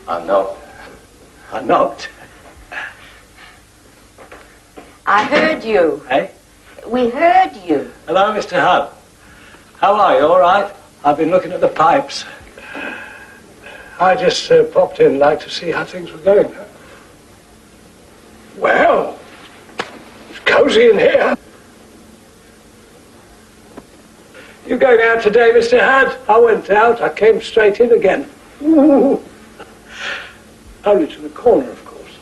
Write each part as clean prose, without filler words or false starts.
I knocked. I knocked. I heard you. Eh? We heard you. Hello, Mr. Hudd. How are you? All right? I've been looking at the pipes. I just popped in, like to see how things were going. Well, it's cozy in here. You going out today, Mr. Hudd? I went out. I came straight in again. Ooh. Only to the corner, of course.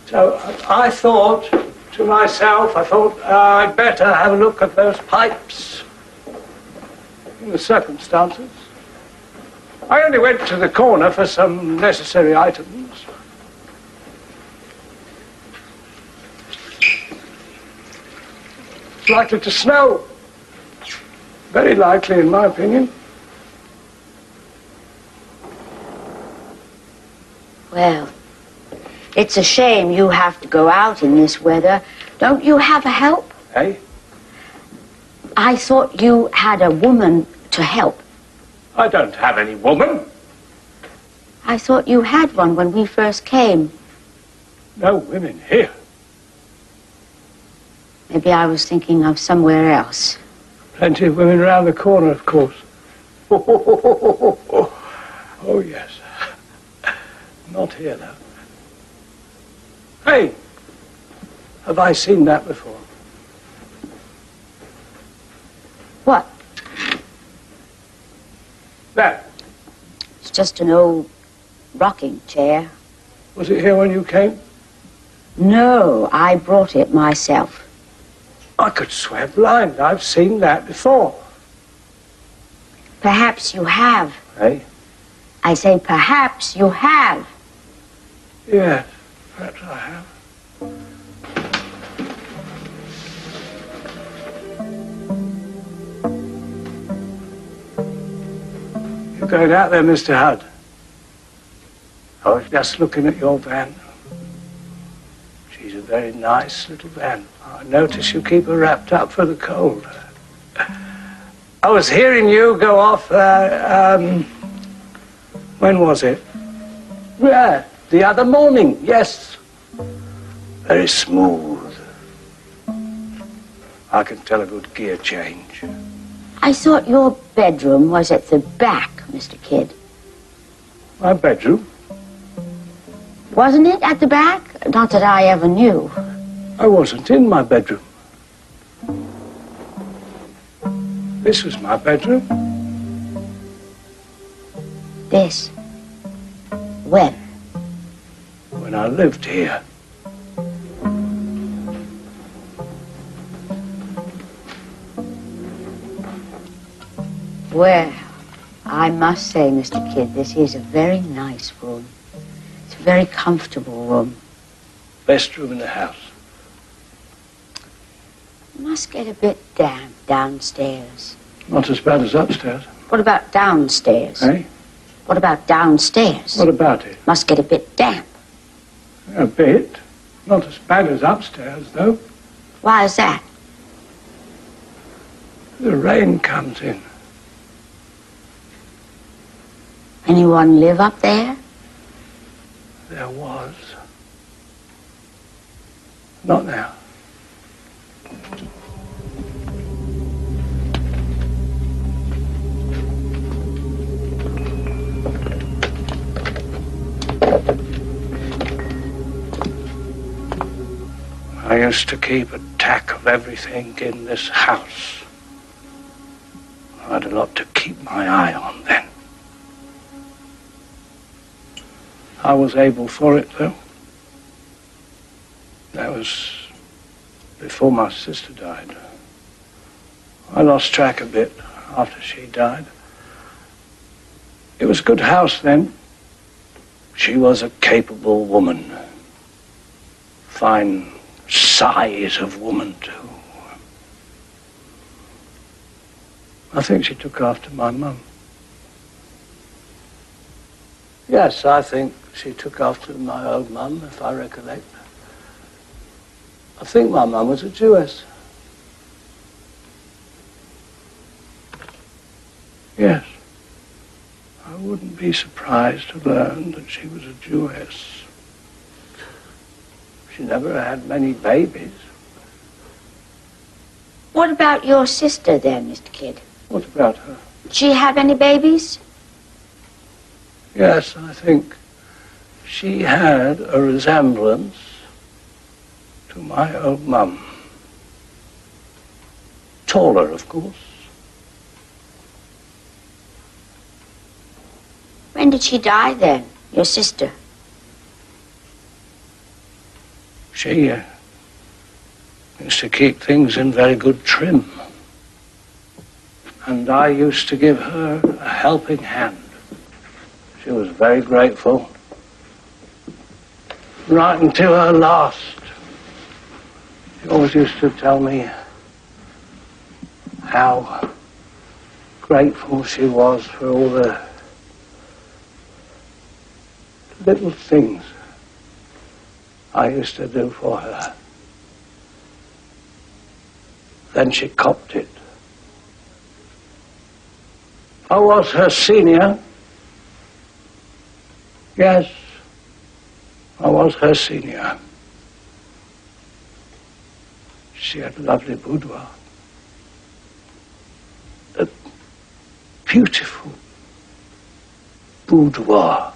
So I thought to myself, I'd better have a look at those pipes. In the circumstances. I only went to the corner for some necessary items. It's likely to snow. Very likely, in my opinion. Well, it's a shame you have to go out in this weather. Don't you have a help? Eh? I thought you had a woman to help. I don't have any woman. I thought you had one when we first came. No women here. Maybe I was thinking of somewhere else. Plenty of women around the corner, of course. Oh, yes. Not here, though. Hey, have I seen that before? What? That. It's just an old rocking chair. Was it here when you came? No, I brought it myself. I could swear blind. I've seen that before. Perhaps you have. Eh? I say perhaps you have. Yes, perhaps I have. You're going out there, Mr. Hudd? I was just looking at your van. She's a very nice little van. I notice you keep her wrapped up for the cold. I was hearing you go off, when was it? Yeah, the other morning, yes. Very smooth. I can tell a good gear change. I thought your bedroom was at the back, Mr. Kidd. My bedroom? Wasn't it at the back? Not that I ever knew. I wasn't in my bedroom. This was my bedroom. This? When? When I lived here. Well, I must say, Mr. Kidd, this is a very nice room. It's a very comfortable room. Best room in the house. It must get a bit damp downstairs. Not as bad as upstairs. What about downstairs? Eh? What about downstairs? What about it? Must get a bit damp. A bit. Not as bad as upstairs, though. Why is that? The rain comes in. Anyone live up there? There was. Not now. I used to keep a tack of everything in this house. I had a lot to keep my eye on then. I was able for it, though. That was before my sister died. I lost track a bit after she died. It was a good house then. She was a capable woman. Fine size of woman, too. I think she took after my mum. Yes, I think she took after my old mum, if I recollect. I think my mum was a Jewess. Yes. Oh, wouldn't be surprised to learn that she was a Jewess. She never had many babies. What about your sister then, Mr. Kidd? What about her? Did she have any babies? Yes, I think she had a resemblance to my old mum. Taller, of course. When did she die then, your sister? She used to keep things in very good trim. And I used to give her a helping hand. She was very grateful. Right until her last. She always used to tell me how grateful she was for all the little things I used to do for her. Then she copped it. I was her senior. Yes, I was her senior. She had a lovely boudoir. A beautiful boudoir.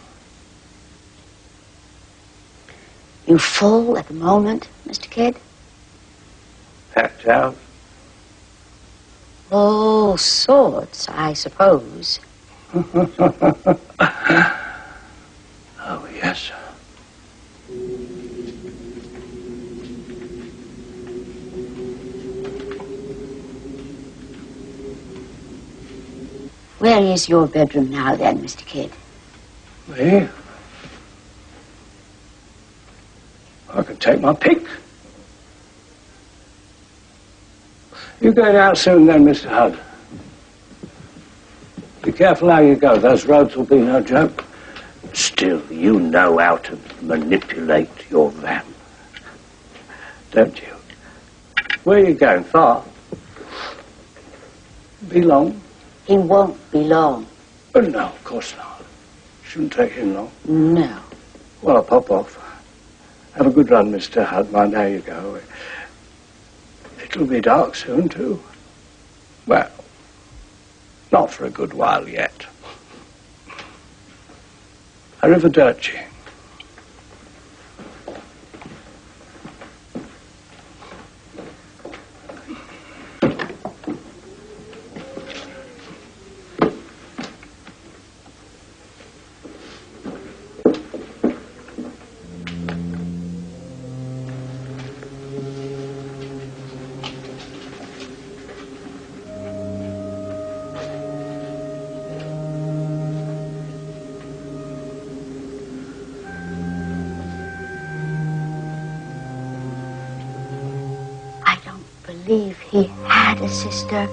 You full at the moment, Mr. Kidd? Packed out. All sorts, I suppose. Oh, yes. Where is your bedroom now, then, Mr. Kidd? Me? I can take my pick. You going out soon, then, Mr. Hudd? Be careful how you go. Those roads will be no joke. Still, you know how to manipulate your van. Don't you? Where are you going? Far? Be long? He won't be long. Oh, no, of course not. Shouldn't take him long. No. Well, I'll pop off. Have a good run, Mr. Hudd. Mind how you go. It'll be dark soon, too. Well, not for a good while yet. Arrivederci. Believe he had a sister.